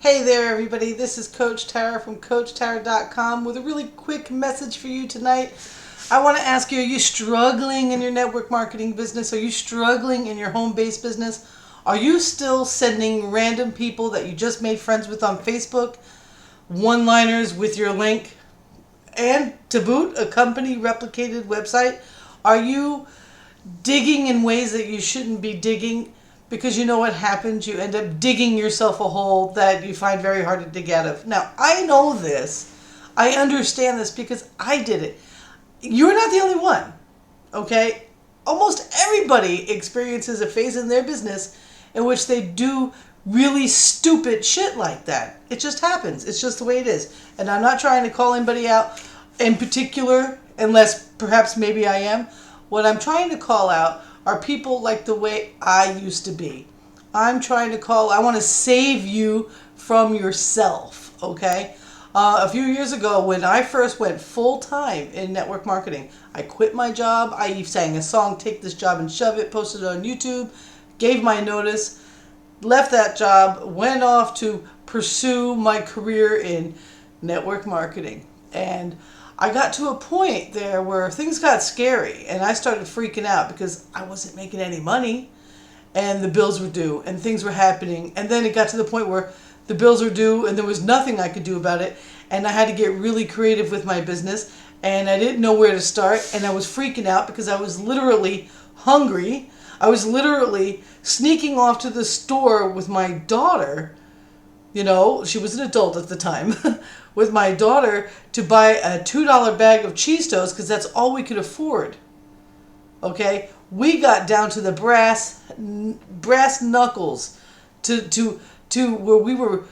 Hey there, everybody. This is Coach Tara from CoachTara.com with a really quick message for you tonight. I want to ask you, are you struggling in your network marketing business? Are you struggling in your home-based business? Are you still sending random people that you just made friends with on Facebook one-liners with your link and, to boot, a company-replicated website? Are you digging in ways that you shouldn't be digging? Because you know what happens? You end up digging yourself a hole that you find very hard to dig out of. Now, I know this. I understand this because I did it. You're not the only one, okay? Almost everybody experiences a phase in their business in which they do really stupid shit like that. It just happens. It's just the way it is. And I'm not trying to call anybody out in particular, unless perhaps maybe I am. What I'm trying to call out are people like the way I used to be. I want to save you from yourself, okay? A few years ago, when I first went full-time in network marketing, I quit my job. I sang a song, Take This Job and Shove It, posted it on YouTube, gave my notice, left that job, went off to pursue my career in network marketing. And I got to a point there where things got scary and I started freaking out because I wasn't making any money and the bills were due and things were happening. And then it got to the point where the bills were due and there was nothing I could do about it. And I had to get really creative with my business and I didn't know where to start. And I was freaking out because I was literally hungry. I was literally sneaking off to the store with my daughter. You know, she was an adult at the time, with my daughter to buy a $2 bag of cheese toast because that's all we could afford. Okay? We got down to the brass knuckles to where we were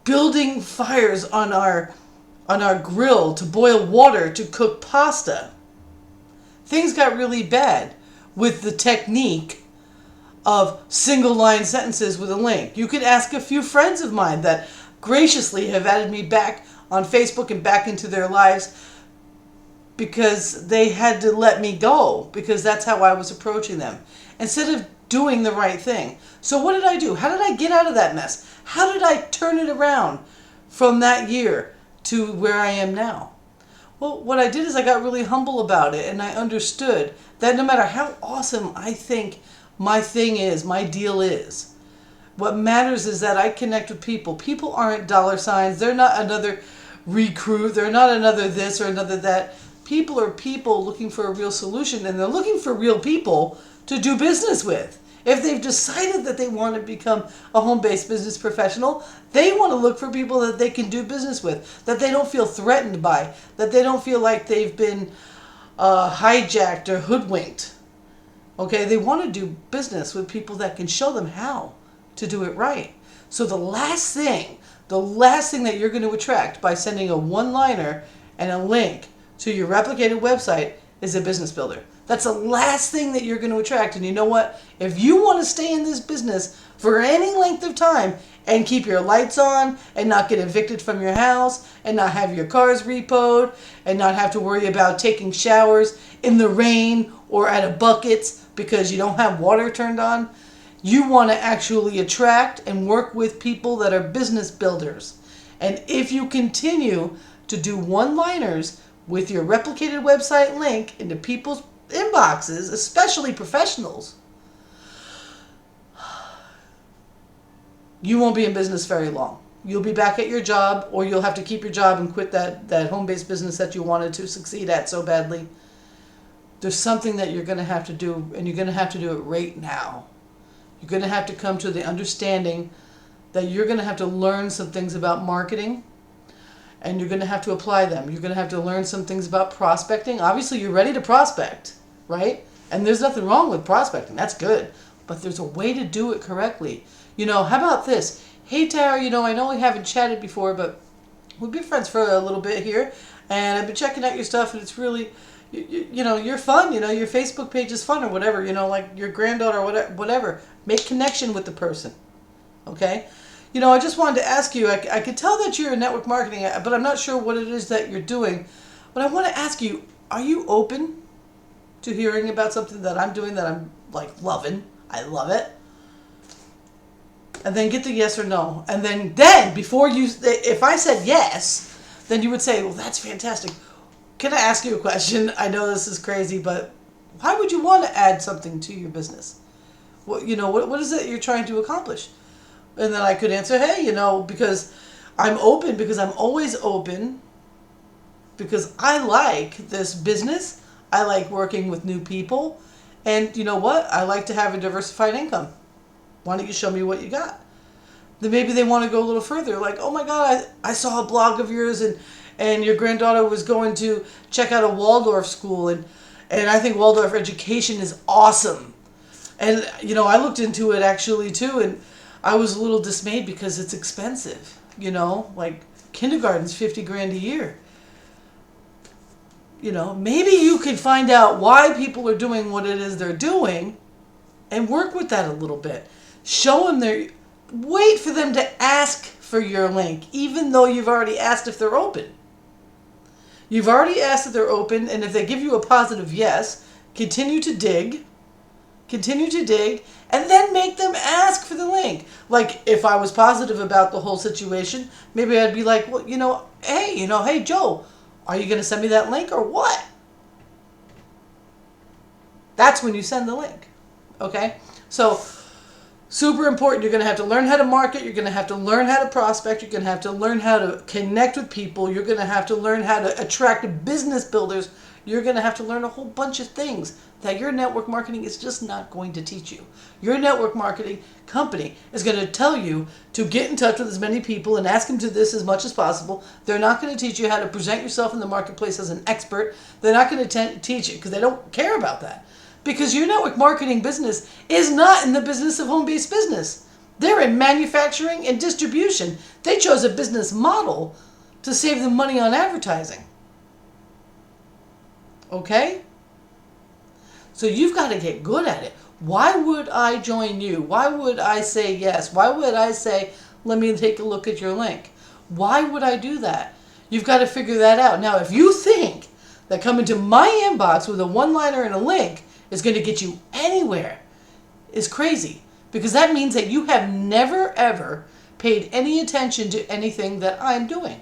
building fires on our grill to boil water to cook pasta. Things got really bad with the technique of single line sentences with a link. You could ask a few friends of mine that graciously have added me back on Facebook and back into their lives because they had to let me go because that's how I was approaching them instead of doing the right thing. So what did I do? How did I get out of that mess? How did I turn it around from that year to where I am now? Well, what I did is I got really humble about it and I understood that no matter how awesome I think my thing is, my deal is, what matters is that I connect with people. People aren't dollar signs. They're not another recruit. They're not another this or another that. People are people looking for a real solution, and they're looking for real people to do business with. If they've decided that they want to become a home-based business professional, they want to look for people that they can do business with, that they don't feel threatened by, that they don't feel like they've been hijacked or hoodwinked. Okay, they want to do business with people that can show them how to do it right. So the last thing that you're going to attract by sending a one-liner and a link to your replicated website is a business builder. That's the last thing that you're going to attract. And you know what? If you want to stay in this business for any length of time and keep your lights on and not get evicted from your house and not have your cars repoed and not have to worry about taking showers in the rain or out of buckets because you don't have water turned on, you want to actually attract and work with people that are business builders. And if you continue to do one-liners with your replicated website link into people's inboxes, especially professionals, you won't be in business very long. You'll be back at your job, or you'll have to keep your job and quit that home-based business that you wanted to succeed at so badly. There's something that you're going to have to do, and you're going to have to do it right now. You're going to have to come to the understanding that you're going to have to learn some things about marketing, and you're going to have to apply them. You're going to have to learn some things about prospecting. Obviously, you're ready to prospect, right? And there's nothing wrong with prospecting. That's good. But there's a way to do it correctly. You know, how about this? Hey, Tara, you know, I know we haven't chatted before, but we've been friends for a little bit here, and I've been checking out your stuff, and it's really, you know, you're fun. You know, your Facebook page is fun or whatever, you know, like your granddaughter or whatever. Make connection with the person, okay? You know, I just wanted to ask you, I could tell that you're in network marketing, but I'm not sure what it is that you're doing. But I want to ask you, are you open to hearing about something that I'm doing that I'm, like, loving? I love it. and then get the yes or no. And then before if I said yes, then you would say, well, that's fantastic. Can I ask you a question? I know this is crazy, but why would you want to add something to your business? What is it you're trying to accomplish? And then I could answer, hey, because I'm open, because I'm always open, because I like this business. I like working with new people. And you know what? I like to have a diversified income. Why don't you show me what you got? Then maybe they want to go a little further. Like, oh my God, I saw a blog of yours and your granddaughter was going to check out a Waldorf school. And I think Waldorf education is awesome. And, I looked into it actually too. And I was a little dismayed because it's expensive. Like kindergarten's $50,000 a year. Maybe you could find out why people are doing what it is they're doing and work with that a little bit. Show them wait for them to ask for your link, even though you've already asked if they're open. You've already asked if they're open, and if they give you a positive yes, continue to dig, and then make them ask for the link. Like, if I was positive about the whole situation, maybe I'd be like, well, hey, Joe, are you going to send me that link or what? That's when you send the link. Okay? So, super important. You're going to have to learn how to market. You're going to have to learn how to prospect. You're going to have to learn how to connect with people. You're going to have to learn how to attract business builders. You're going to have to learn a whole bunch of things that your network marketing is just not going to teach you. Your network marketing company is going to tell you to get in touch with as many people and ask them to this as much as possible. They're not going to teach you how to present yourself in the marketplace as an expert. They're not going to teach you because they don't care about that. Because your network marketing business is not in the business of home-based business. They're in manufacturing and distribution. They chose a business model to save them money on advertising. Okay? So you've got to get good at it. Why would I join you? Why would I say yes? Why would I say, let me take a look at your link? Why would I do that? You've got to figure that out. Now, if you think that coming to my inbox with a one-liner and a link is going to get you anywhere, is crazy. Because that means that you have never, ever paid any attention to anything that I'm doing.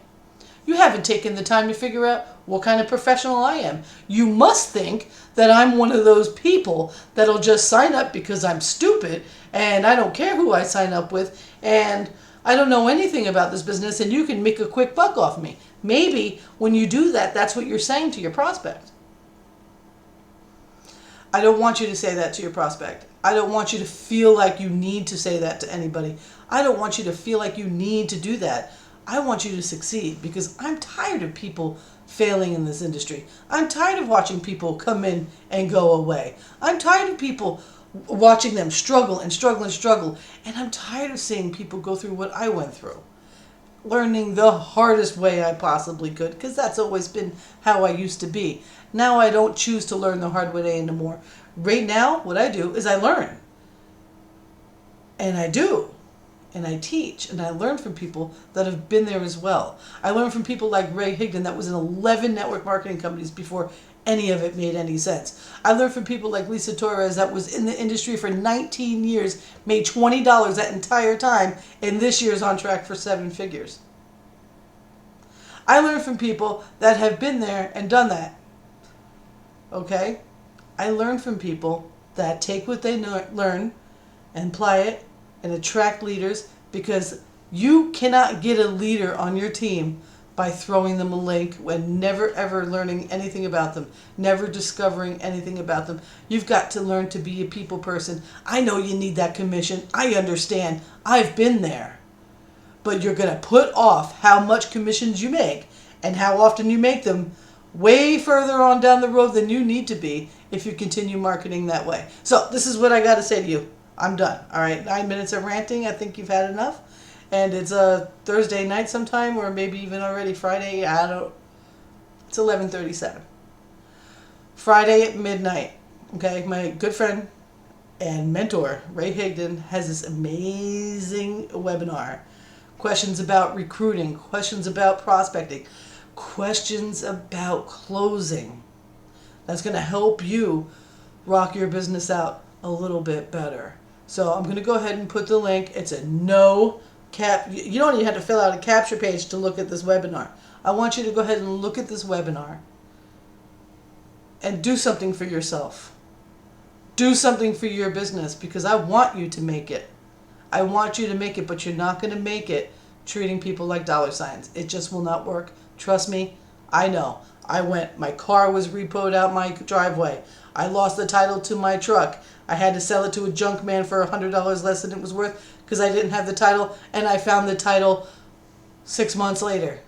You haven't taken the time to figure out what kind of professional I am. You must think that I'm one of those people that'll just sign up because I'm stupid and I don't care who I sign up with and I don't know anything about this business and you can make a quick buck off me. Maybe when you do that, that's what you're saying to your prospect. I don't want you to say that to your prospect. I don't want you to feel like you need to say that to anybody. I don't want you to feel like you need to do that. I want you to succeed because I'm tired of people failing in this industry. I'm tired of watching people come in and go away. I'm tired of people watching them struggle and struggle and struggle. And I'm tired of seeing people go through what I went through. Learning the hardest way I possibly could because that's always been how I used to be. Now I don't choose to learn the hard way anymore. Right now, what I do is I learn. And I do. And I teach. And I learn from people that have been there as well. I learn from people like Ray Higdon that was in 11 network marketing companies before any of it made any sense. I learned from people like Lisa Torres that was in the industry for 19 years, made $20 that entire time, and this year's on track for 7 figures. I learned from people that have been there and done that. Okay? I learn from people that take what they learn and apply it and attract leaders because you cannot get a leader on your team by throwing them a link and never ever learning anything about them, never discovering anything about them. You've got to learn to be a people person. I know you need that commission. I understand. I've been there. But you're going to put off how much commissions you make and how often you make them way further on down the road than you need to be if you continue marketing that way. So this is what I got to say to you. I'm done. All right, 9 minutes of ranting. I think you've had enough. And it's a Thursday night sometime, or maybe even already Friday. It's 11:37. Friday at midnight. Okay, my good friend and mentor Ray Higdon has this amazing webinar. Questions about recruiting, questions about prospecting, questions about closing. That's going to help you rock your business out a little bit better. So I'm going to go ahead and put the link. It's a no cap. You don't even have to fill out a capture page to look at this webinar. I want you to go ahead and look at this webinar and do something for yourself. Do something for your business, because I want you to make it. I want you to make it, but you're not going to make it treating people like dollar signs. It just will not work. Trust me, I know. My car was repoed out my driveway. I lost the title to my truck. I had to sell it to a junk man for $100 less than it was worth because I didn't have the title, and I found the title 6 months later.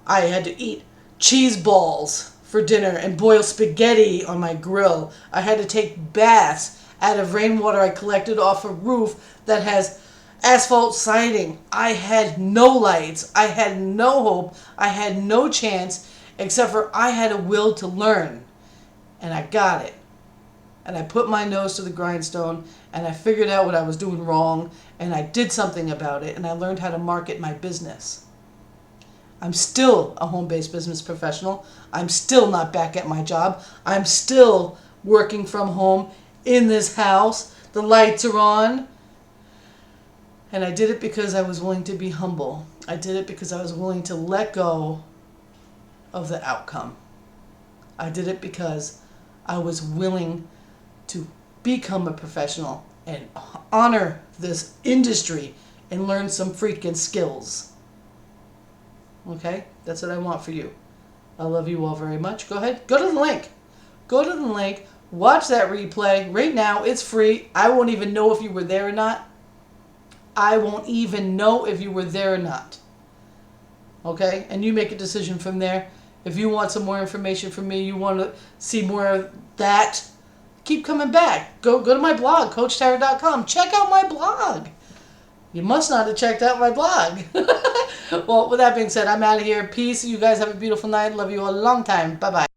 I had to eat cheese balls for dinner and boil spaghetti on my grill. I had to take baths out of rainwater I collected off a roof that has asphalt siding. I had no lights. I had no hope. I had no chance, except for I had a will to learn. And I got it. And I put my nose to the grindstone, and I figured out what I was doing wrong, and I did something about it, and I learned how to market my business. I'm still a home-based business professional. I'm still not back at my job. I'm still working from home in this house. The lights are on. And I did it because I was willing to be humble. I did it because I was willing to let go of the outcome. I did it because I was willing to become a professional and honor this industry and learn some freaking skills. Okay? That's what I want for you. I love you all very much. Go ahead. Go to the link. Go to the link. Watch that replay. Right now, it's free. I won't even know if you were there or not. I won't even know if you were there or not. Okay? And you make a decision from there. If you want some more information from me, you want to see more of that, keep coming back. Go to my blog, CoachTara.com. Check out my blog. You must not have checked out my blog. Well, with that being said, I'm out of here. Peace. You guys have a beautiful night. Love you a long time. Bye-bye.